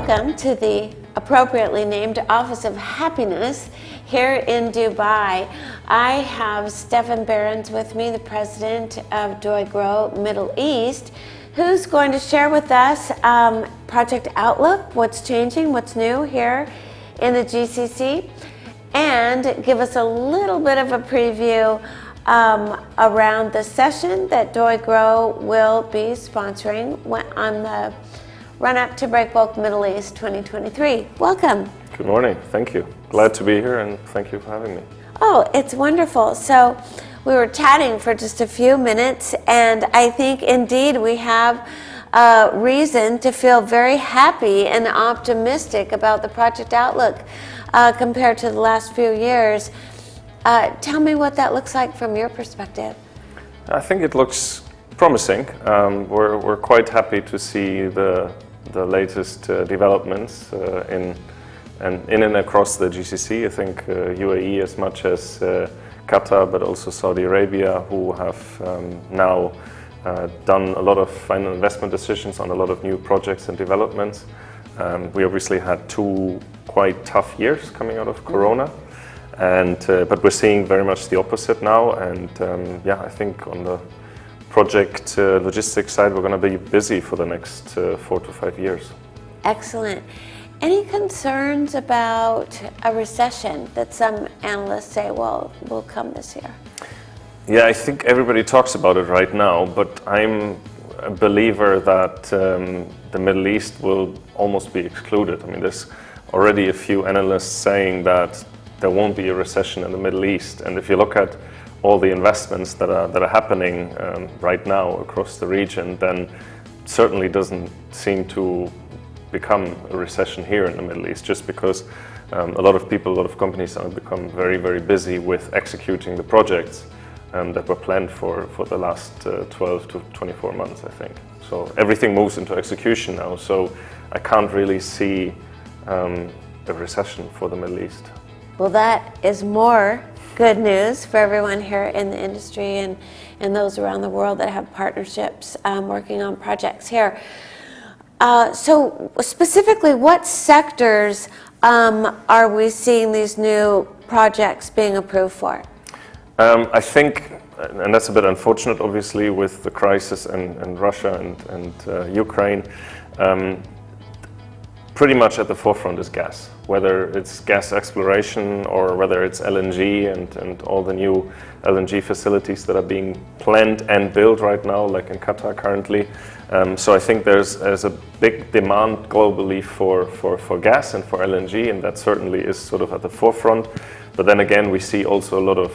Welcome to the appropriately named Office of Happiness here in Dubai. I have Stefan Behrens with me, the president of Doi Grow Middle East, who's going to share with us Project Outlook, what's changing, what's new here in the GCC, and give us a little bit of a preview around the session that Doi Grow will be sponsoring on the run-up to Breakbulk Middle East 2023. Welcome. Good morning. Thank you. Glad to be here, and thank you for having me. Oh, it's wonderful. So we were chatting for just a few minutes, and I think indeed we have reason to feel very happy and optimistic about the project outlook compared to the last few years. Tell me what that looks like from your perspective. I think it looks promising. We're quite happy to see the latest developments in and across the GCC. I think UAE as much as Qatar, but also Saudi Arabia, who have now done a lot of final investment decisions on a lot of new projects and developments. We obviously had two quite tough years coming out of Corona, but we're seeing very much the opposite now. And I think on the project logistics side, we're going to be busy for the next 4 to 5 years. Excellent. Any concerns about a recession that some analysts say, will come this year? Yeah, I think everybody talks about it right now, but I'm a believer that the Middle East will almost be excluded. I mean, there's already a few analysts saying that there won't be a recession in the Middle East, and if you look at all the investments that are happening right now across the region, then certainly doesn't seem to become a recession here in the Middle East, just because a lot of people, a lot of companies have become very, very busy with executing the projects that were planned for the last 12 to 24 months, I think. So everything moves into execution now, so I can't really see a recession for the Middle East. Well, that is more good news for everyone here in the industry and those around the world that have partnerships working on projects here. So specifically, what sectors are we seeing these new projects being approved for? I think, and that's a bit unfortunate obviously with the crisis and Russia and Ukraine, pretty much at the forefront is gas, whether it's gas exploration or whether it's LNG and all the new LNG facilities that are being planned and built right now, like in Qatar currently. So I think there's a big demand globally for gas and for LNG, and that certainly is sort of at the forefront. But then again, we see also a lot of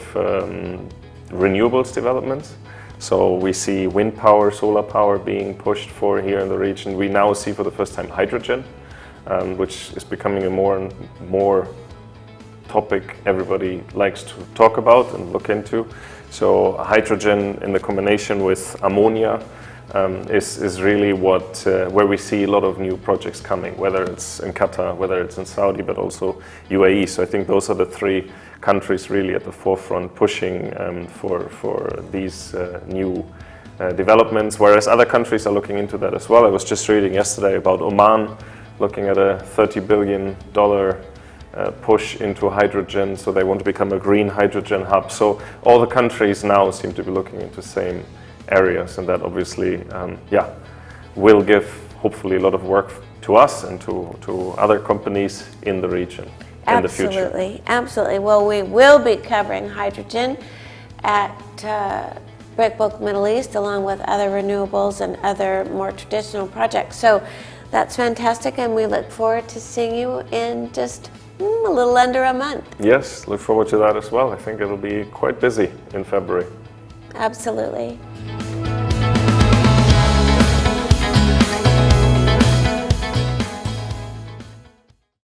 renewables developments. So we see wind power, solar power being pushed for here in the region. We now see for the first time hydrogen, which is becoming a more and more topic everybody likes to talk about and look into. So hydrogen in the combination with ammonia is really where we see a lot of new projects coming, whether it's in Qatar, whether it's in Saudi, but also UAE. So I think those are the three countries really at the forefront pushing for these new developments, whereas other countries are looking into that as well. I was just reading yesterday about Oman looking at a $30 billion push into hydrogen, so they want to become a green hydrogen hub. So all the countries now seem to be looking into the same areas, and that obviously will give hopefully a lot of work to us and to other companies in the region in the future. Absolutely. Well, we will be covering hydrogen at Breakbulk Middle East along with other renewables and other more traditional projects. So that's fantastic, and we look forward to seeing you in just a little under a month. Yes, look forward to that as well. I think it'll be quite busy in February. Absolutely.